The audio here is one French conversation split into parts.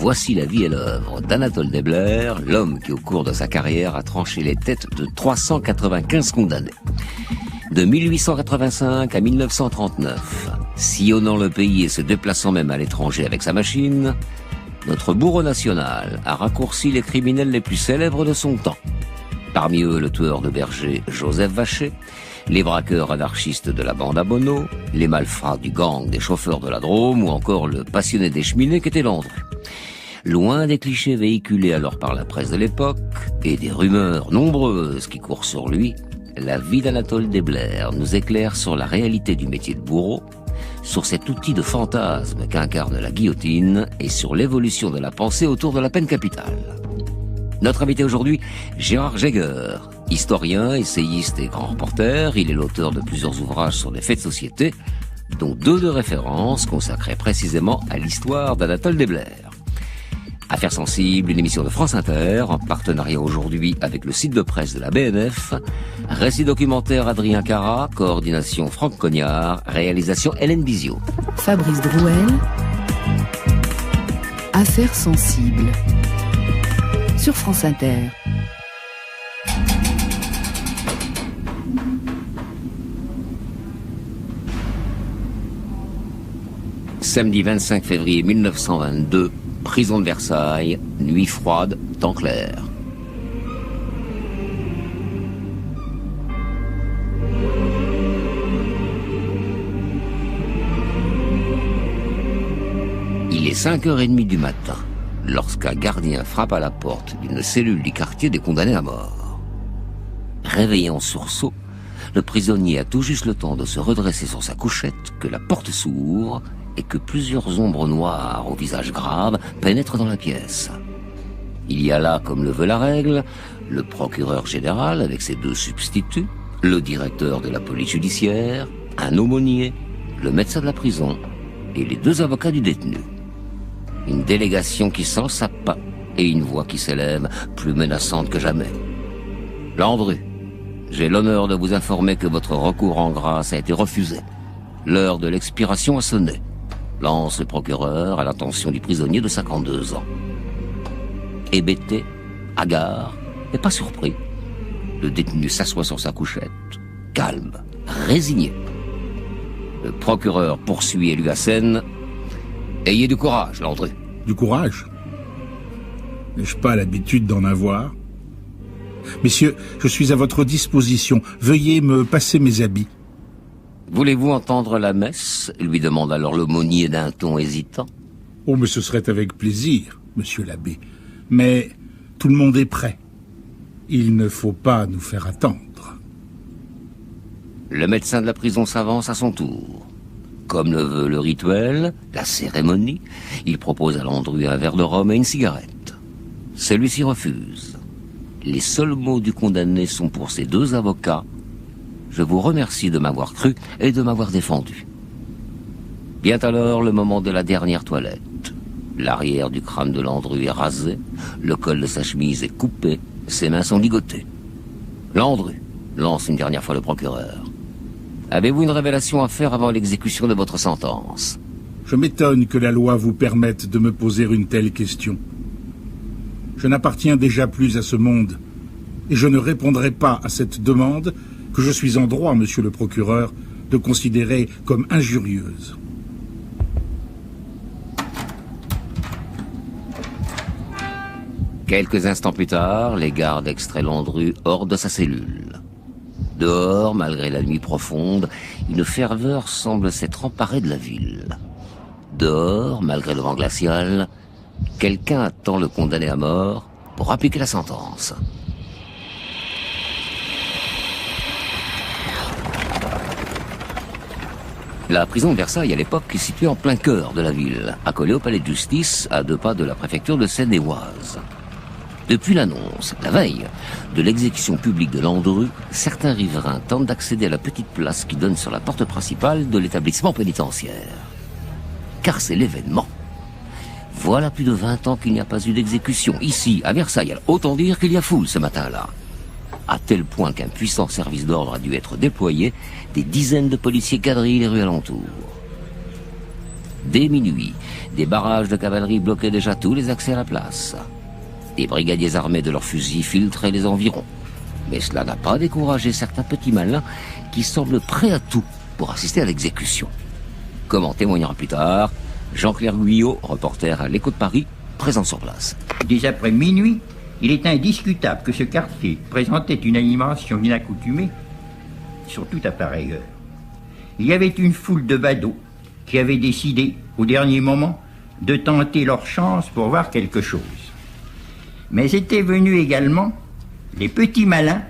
Voici la vie et l'œuvre d'Anatole Debler, l'homme qui au cours de sa carrière a tranché les têtes de 395 condamnés. De 1885 à 1939, sillonnant le pays et se déplaçant même à l'étranger avec sa machine, notre bourreau national a raccourci les criminels les plus célèbres de son temps. Parmi eux, le tueur de bergers Joseph Vacher, les braqueurs anarchistes de la bande à Bono, les malfrats du gang des chauffeurs de la Drôme ou encore le passionné des cheminées qu'était Landru. Loin des clichés véhiculés alors par la presse de l'époque et des rumeurs nombreuses qui courent sur lui, la vie d'Anatole Debler nous éclaire sur la réalité du métier de bourreau, sur cet outil de fantasme qu'incarne la guillotine et sur l'évolution de la pensée autour de la peine capitale. Notre invité aujourd'hui, Gérard Jäger, historien, essayiste et grand reporter. Il est l'auteur de plusieurs ouvrages sur les faits de société, dont 2 de référence consacrés précisément à l'histoire d'Anatole Debler. Affaires sensibles, une émission de France Inter, en partenariat aujourd'hui avec le site de presse de la BNF. Récit documentaire Adrien Cara, coordination Franck Cognard, réalisation Hélène Bizio. Fabrice Drouel. Affaires sensibles. Sur France Inter. Samedi 25 février 1922, prison de Versailles, nuit froide, temps clair. Il est 5h30 du matin, lorsqu'un gardien frappe à la porte d'une cellule du quartier des condamnés à mort. Réveillé en sursaut, le prisonnier a tout juste le temps de se redresser sur sa couchette que la porte s'ouvre et que plusieurs ombres noires au visage grave pénètrent dans la pièce. Il y a là, comme le veut la règle, le procureur général avec ses 2 substituts, le directeur de la police judiciaire, un aumônier, le médecin de la prison et les 2 avocats du détenu. Une délégation qui sent le sapin et une voix qui s'élève, plus menaçante que jamais. Landru, j'ai l'honneur de vous informer que votre recours en grâce a été refusé. L'heure de l'expiration a sonné, lance le procureur à l'attention du prisonnier de 52 ans. Hébété, hagard, et pas surpris, le détenu s'assoit sur sa couchette, calme, résigné. Le procureur poursuit et lui assène. Ayez du courage, Landru. Du courage? N'ai-je pas l'habitude d'en avoir? Messieurs, je suis à votre disposition. Veuillez me passer mes habits. Voulez-vous entendre la messe lui demande alors l'aumônier d'un ton hésitant. Oh, mais ce serait avec plaisir, monsieur l'abbé. Mais tout le monde est prêt. Il ne faut pas nous faire attendre. Le médecin de la prison s'avance à son tour. Comme le veut le rituel, la cérémonie, il propose à Landru un verre de rhum et une cigarette. Celui-ci refuse. Les seuls mots du condamné sont pour ses 2 avocats. Je vous remercie de m'avoir cru et de m'avoir défendu. Vient alors le moment de la dernière toilette. L'arrière du crâne de Landru est rasé, le col de sa chemise est coupé, ses mains sont ligotées. Landru, lance une dernière fois le procureur. Avez-vous une révélation à faire avant l'exécution de votre sentence? Je m'étonne que la loi vous permette de me poser une telle question. Je n'appartiens déjà plus à ce monde, et je ne répondrai pas à cette demande que je suis en droit, monsieur le procureur, de considérer comme injurieuse. Quelques instants plus tard, les gardes extraient Landru hors de sa cellule. Dehors, malgré la nuit profonde, une ferveur semble s'être emparée de la ville. Dehors, malgré le vent glacial, quelqu'un attend le condamné à mort pour appliquer la sentence. La prison de Versailles, à l'époque, est située en plein cœur de la ville, accolée au palais de justice, à 2 pas de la préfecture de Seine-et-Oise. Depuis l'annonce, la veille, de l'exécution publique de Landru, certains riverains tentent d'accéder à la petite place qui donne sur la porte principale de l'établissement pénitentiaire. Car c'est l'événement. Voilà plus de 20 ans qu'il n'y a pas eu d'exécution ici, à Versailles. Alors, autant dire qu'il y a foule ce matin-là. À tel point qu'un puissant service d'ordre a dû être déployé, des dizaines de policiers quadrillent les rues alentours. Dès minuit, des barrages de cavalerie bloquaient déjà tous les accès à la place. Des brigadiers armés de leurs fusils filtraient les environs. Mais cela n'a pas découragé certains petits malins qui semblent prêts à tout pour assister à l'exécution. Comme en témoignera plus tard Jean-Claire Guyot, reporter à l'Écho de Paris, présent sur place. Dès après minuit, il est indiscutable que ce quartier présentait une animation inaccoutumée, surtout à pareille heure. Il y avait une foule de badauds qui avaient décidé, au dernier moment, de tenter leur chance pour voir quelque chose. Mais étaient venus également les petits malins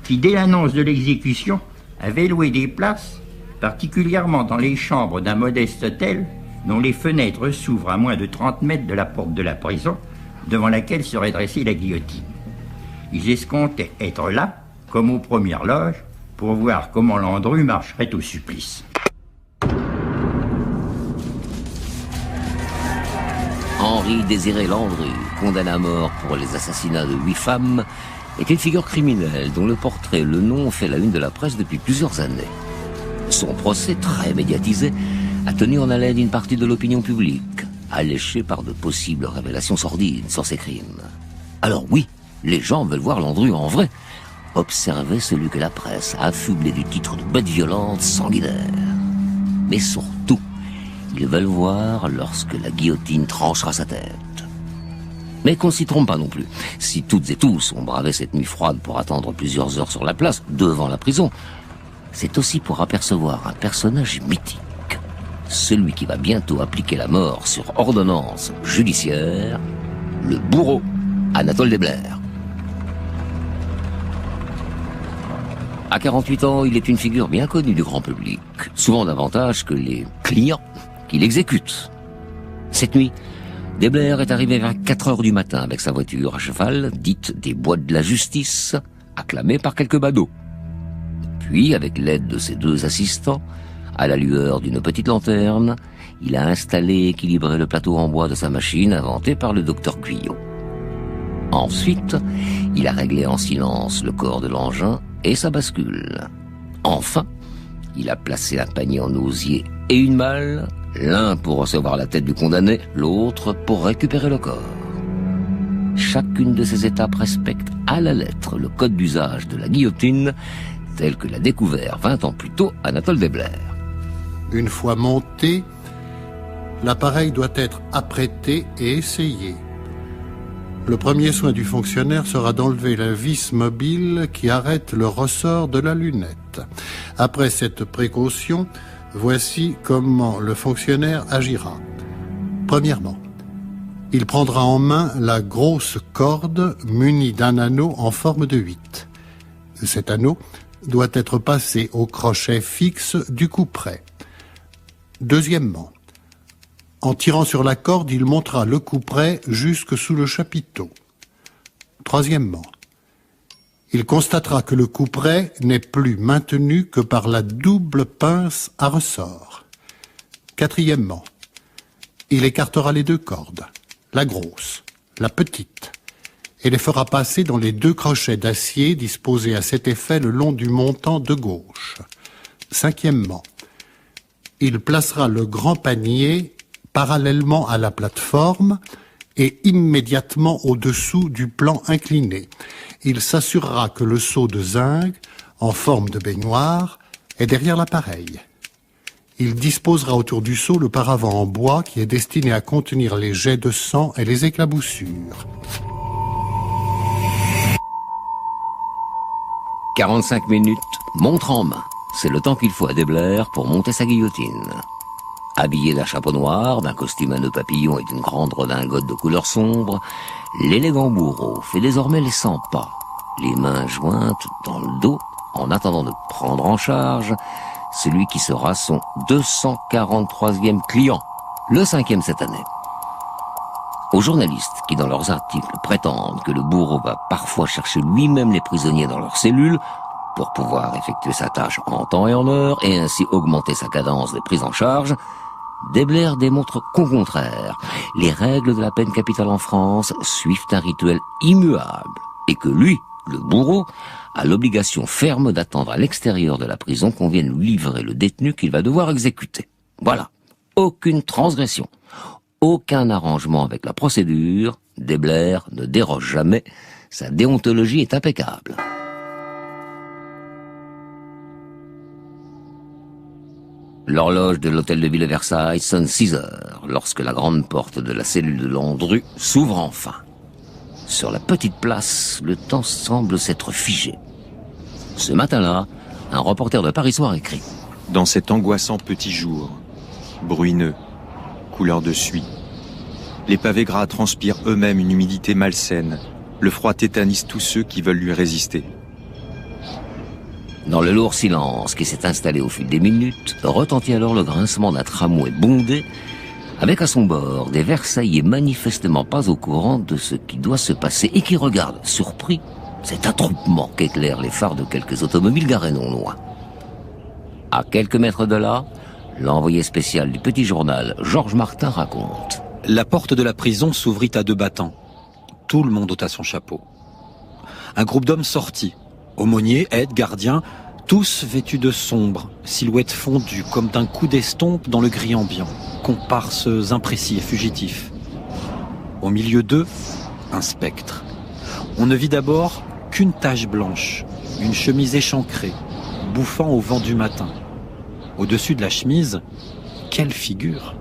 qui, dès l'annonce de l'exécution, avaient loué des places, particulièrement dans les chambres d'un modeste hôtel dont les fenêtres s'ouvrent à moins de 30 mètres de la porte de la prison, devant laquelle serait dressée la guillotine. Ils escomptaient être là, comme aux premières loges, pour voir comment Landru marcherait au supplice. Henri-Désiré Landru, condamné à mort pour les assassinats de 8 femmes, est une figure criminelle dont le portrait et le nom ont fait la une de la presse depuis plusieurs années. Son procès, très médiatisé, a tenu en haleine une partie de l'opinion publique, alléchée par de possibles révélations sordides sur ses crimes. Alors oui, les gens veulent voir Landru en vrai. Observez celui que la presse a affublé du titre de bête violente sanguinaire. Mais surtout, ils veulent voir lorsque la guillotine tranchera sa tête. Mais qu'on s'y trompe pas non plus. Si toutes et tous ont bravé cette nuit froide pour attendre plusieurs heures sur la place, devant la prison, c'est aussi pour apercevoir un personnage mythique. Celui qui va bientôt appliquer la mort sur ordonnance judiciaire, le bourreau Anatole Desblair. À 48 ans, il est une figure bien connue du grand public, souvent davantage que les clients qui l'exécutent. Cette nuit, Desblair est arrivé vers 4 heures du matin avec sa voiture à cheval, dite des bois de la justice, acclamée par quelques badauds. Puis, avec l'aide de ses 2 assistants, à la lueur d'une petite lanterne, il a installé et équilibré le plateau en bois de sa machine inventée par le docteur Guyot. Ensuite, il a réglé en silence le corps de l'engin et sa bascule. Enfin, il a placé un panier en osier et une malle, l'un pour recevoir la tête du condamné, l'autre pour récupérer le corps. Chacune de ces étapes respecte à la lettre le code d'usage de la guillotine, tel que l'a découvert 20 ans plus tôt Anatole Desblair. Une fois monté, l'appareil doit être apprêté et essayé. Le premier soin du fonctionnaire sera d'enlever la vis mobile qui arrête le ressort de la lunette. Après cette précaution, voici comment le fonctionnaire agira. Premièrement, il prendra en main la grosse corde munie d'un anneau en forme de 8. Cet anneau doit être passé au crochet fixe du couperet. Deuxièmement, en tirant sur la corde, il montera le couperet jusque sous le chapiteau. Troisièmement, il constatera que le couperet n'est plus maintenu que par la double pince à ressort. Quatrièmement, il écartera les 2 cordes, la grosse, la petite, et les fera passer dans les 2 crochets d'acier disposés à cet effet le long du montant de gauche. Cinquièmement, il placera le grand panier parallèlement à la plateforme et immédiatement au-dessous du plan incliné. Il s'assurera que le seau de zinc, en forme de baignoire, est derrière l'appareil. Il disposera autour du seau le paravent en bois qui est destiné à contenir les jets de sang et les éclaboussures. 45 minutes, montre en main. C'est le temps qu'il faut à Desblair pour monter sa guillotine. Habillé d'un chapeau noir, d'un costume à nœuds papillons et d'une grande redingote de couleur sombre, l'élégant bourreau fait désormais les 100 pas, les mains jointes dans le dos, en attendant de prendre en charge celui qui sera son 243e client, le 5e cette année. Aux journalistes qui, dans leurs articles, prétendent que le bourreau va parfois chercher lui-même les prisonniers dans leurs cellules pour pouvoir effectuer sa tâche en temps et en heure et ainsi augmenter sa cadence de prise en charge, Desblair démontre qu'au contraire, les règles de la peine capitale en France suivent un rituel immuable et que lui, le bourreau, a l'obligation ferme d'attendre à l'extérieur de la prison qu'on vienne lui livrer le détenu qu'il va devoir exécuter. Voilà. aucune transgression, aucun arrangement avec la procédure. Desblers ne déroge jamais, sa déontologie est impeccable. L'horloge de l'hôtel de ville de Versailles sonne 6 heures lorsque la grande porte de la cellule de Landru s'ouvre enfin. Sur la petite place, le temps semble s'être figé. Ce matin-là, un reporter de Paris Soir écrit: Dans cet angoissant petit jour, bruineux, couleur de suie, les pavés gras transpirent eux-mêmes une humidité malsaine. Le froid tétanise tous ceux qui veulent lui résister. Dans le lourd silence qui s'est installé au fil des minutes, retentit alors le grincement d'un tramway bondé, avec à son bord des Versaillais manifestement pas au courant de ce qui doit se passer et qui regardent, surpris, cet attroupement qu'éclairent les phares de quelques automobiles garées non loin. À quelques mètres de là, l'envoyé spécial du petit journal, Georges Martin, raconte: La porte de la prison s'ouvrit à 2 battants. Tout le monde ôta son chapeau. Un groupe d'hommes sortit. Aumôniers, aides, gardiens, tous vêtus de sombre, silhouettes fondues comme d'un coup d'estompe dans le gris ambiant, comparses imprécis et fugitifs. Au milieu d'eux, un spectre. On ne vit d'abord qu'une tache blanche, une chemise échancrée, bouffant au vent du matin. Au-dessus de la chemise, quelle figure!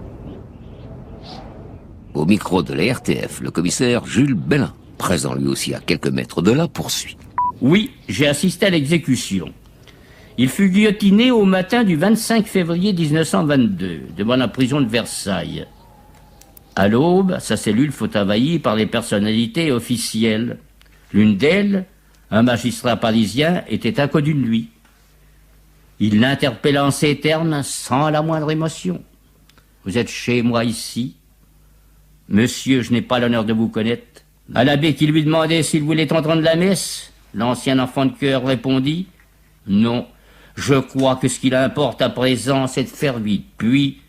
Au micro de la RTF, le commissaire Jules Bellin, présent lui aussi à quelques mètres de là, poursuit. Oui, j'ai assisté à l'exécution. Il fut guillotiné au matin du 25 février 1922, devant la prison de Versailles. À l'aube, sa cellule fut envahie par les personnalités officielles. L'une d'elles, un magistrat parisien, était inconnu de lui. Il l'interpella en ces termes sans la moindre émotion. « Vous êtes chez moi ici ? Monsieur, je n'ai pas l'honneur de vous connaître. » À l'abbé qui lui demandait s'il voulait entendre la messe, l'ancien enfant de cœur répondit: « Non, je crois que ce qu'il importe à présent, c'est de faire vite. » Puis,